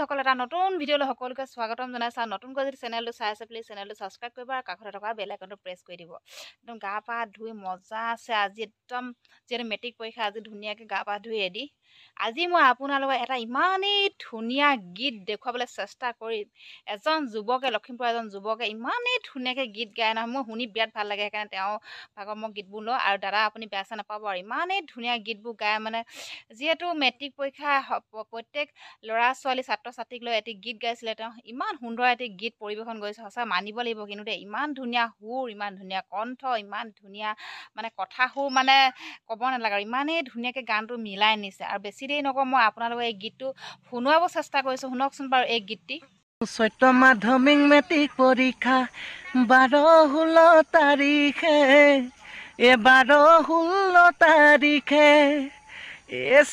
সকল এটা নতুন ভিডিঅ'লৈ সকলোকে স্বাগতম জনাইছো। নতুনকৈ যদি চেনেলটো চাই আছে প্লিজ চেনেলটো ছাবস্ক্ৰাইব কৰিব আৰু কাষতে থকা বেল আইকনটো প্ৰেছ কৰি দিব। একদম গা পা ধুই মজা আছে আজি একদম যিহেতু মেট্ৰিক পৰীক্ষা আজি ধুনীয়াকৈ গা পা ধুই ৰেডি। আজি মই আপোনালোকক এটা ইমানেই ধুনীয়া গীত দেখুৱাবলৈ চেষ্টা কৰিম। এজন যুৱকে লখিমপুৰৰ এজন যুৱকে ইমানেই ধুনীয়াকৈ গীত গায় নহয়, মোৰ শুনি বিৰাট ভাল লাগে। সেইকাৰণে তেওঁ ভাগৰ মই গীতবোৰ লওঁ আৰু দাদা আপুনি বেয়া চেয়া নাপাব আৰু ইমানেই ধুনীয়া গীতবোৰ গায় মানে। যিহেতু মেট্ৰিক পৰীক্ষা প্ৰত্যেক ল'ৰা ছোৱালী ছাত্ৰ ছাত্ৰীক লৈ এটি গীত গাইছিলে, তেওঁ ইমান সুন্দৰ এটি গীত পৰিৱেশন কৰিছে, সঁচা মানিব লাগিব। কিন্তু দেই ইমান ধুনীয়া সুৰ, ইমান ধুনীয়া কণ্ঠ, ইমান ধুনীয়া মানে কথা সুৰ মানে ক'ব নালাগে আৰু ইমানেই ধুনীয়াকৈ গানটো মিলাই নিছে। আৰু বেছি দেৰি নকওঁ, মই আপোনালোকক এই গীতটো শুনোৱাব চেষ্টা কৰিছোঁ। শুনকচোন বাৰু এই গীতটি। চৈত্ৰ মাধ্যমিক মেট্ৰিক পৰীক্ষা 12-16 তাৰিখে 12-16 তাৰিখে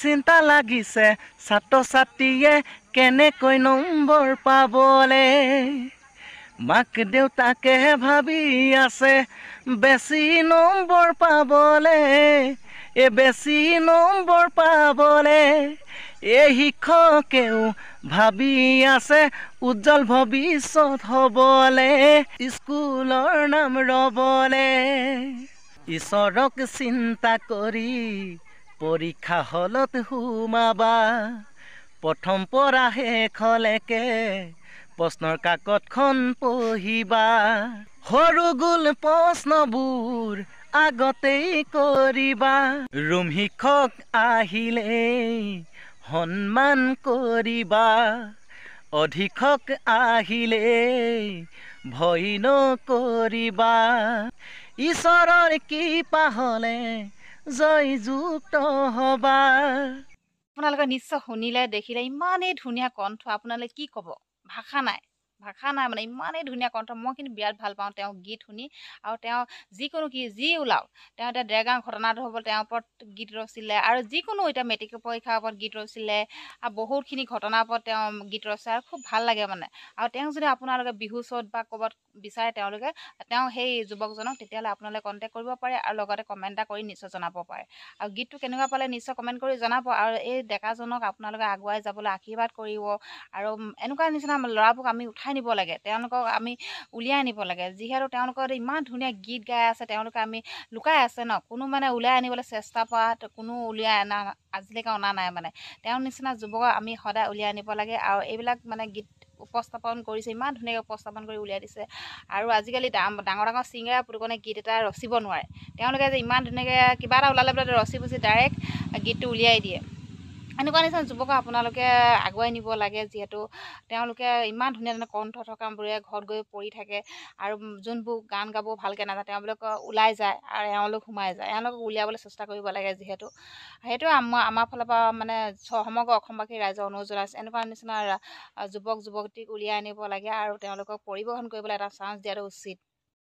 চিন্তা লাগিছে ছাত্ৰ ছাত্ৰীয়ে কেনেকৈ নম্বৰ পাবলে। মাক দেউতাকে ভাবি আছে বেছি নম্বৰ পাবলে, বেছি নম্বৰ পাবলে। শিক্ষকেও ভাবি আছে উজ্জ্বল ভৱিষ্যত হ'বলে, স্কুলৰ নাম ৰ'বলে। ঈশ্বৰক চিন্তা কৰি পৰীক্ষা হলত সোমাবা, প্ৰথম পৰা শেষলৈকে প্ৰশ্নৰ কাকতখন পঢ়িবা। সৰু গোল প্ৰশ্নবোৰ আগতেই কৰিবা, ৰুম শিক্ষক আহিলেই সন্মান কৰিবা, অধীক্ষক আহিলেই ভয় নকৰিবা। ঈশ্বৰৰ কৃপা হ'লে জয়যুক্ত হ'বা। আপোনালোকে নিশ্চয় শুনিলে দেখিলে ইমানেই ধুনীয়া কণ্ঠ, আপোনালোকে কি ক'ব, ভাষা নাই মানে ইমানেই ধুনীয়া কণ্ঠ। মই কিন্তু বিৰাট ভাল পাওঁ তেওঁ গীত শুনি। আৰু তেওঁ যিকোনো যি ওলাওক, তেওঁ এতিয়া ডেৰগাঁও ঘটনাটো হ'ব তেওঁৰ ওপৰত গীত ৰচিলে, আৰু যিকোনো এতিয়া মেট্ৰিক পৰীক্ষাৰ ওপৰত গীত ৰচিলে, আৰু বহুতখিনি ঘটনাৰ ওপৰত তেওঁ গীত ৰচে আৰু খুব ভাল লাগে মানে। আৰু তেওঁক যদি আপোনালোকে বিহু শ্ব'ত বা ক'ৰবাত বিচাৰে তেওঁ সেই যুৱকজনক, তেতিয়াহ'লে আপোনালোকে কণ্টেক্ট কৰিব পাৰে আৰু লগতে কমেণ্ট এটা কৰি নিশ্চয় জনাব পাৰে। আৰু গীতটো কেনেকুৱা পালে নিশ্চয় কমেণ্ট কৰি জনাব। আৰু এই ডেকাজনক আপোনালোকে আগুৱাই যাবলৈ আশীৰ্বাদ কৰিব। আৰু এনেকুৱা নিচিনা ল'ৰাবোৰক আমি উঠাই নিব লাগে, তেওঁলোকক আমি উলিয়াই নিব লাগে। যিহেতু তেওঁলোকৰ ইমান ধুনীয়া গীত গাই আছে, তেওঁলোকে আমি লুকাই আছে ন, কোনো মানে উলিয়াই আনিবলৈ চেষ্টা কৰা কোনো উলিয়াই আজিলৈকে অনা নাই মানে। তেওঁৰ নিচিনা যুৱকক আমি সদায় উলিয়াই আনিব লাগে। আৰু এইবিলাক মানে গীত উপস্থাপন কৰিছে, ইমান ধুনীয়াকৈ উপস্থাপন কৰি উলিয়াই দিছে। আৰু আজিকালি ডাঙৰ ছিংগাৰে পুতুকনে গীত এটা ৰচিব নোৱাৰে, তেওঁলোকে যে ইমান ধুনীয়াকৈ কিবা এটা ওলালে বোলে ৰচি পুচি ডাইৰেক্ট গীতটো উলিয়াই দিয়ে। এনেকুৱা নিচিনা যুৱকক আপোনালোকে আগুৱাই নিব লাগে। যিহেতু তেওঁলোকে ইমান ধুনীয়া ধুনীয়া কণ্ঠ থকাবোৰে ঘৰত গৈ পঢ়ি থাকে, আৰু যোনবোৰ গান গাব ভালকৈ নাজানে তেওঁলোকে ওলাই যায় আৰু এওঁলোক সোমাই যায়, এওঁলোকক উলিয়াবলৈ চেষ্টা কৰিব লাগে। যিহেতু সেইটোৱে আমাৰ ফালৰ পৰা মানে সমগ্ৰ অসমবাসী ৰাইজৰ অনুৰোধ জনাইছে, এনেকুৱা নিচিনা যুৱক যুৱতীক উলিয়াই আনিব লাগে আৰু তেওঁলোকক পৰিৱেশন কৰিবলৈ এটা চান্স দিয়াটো উচিত।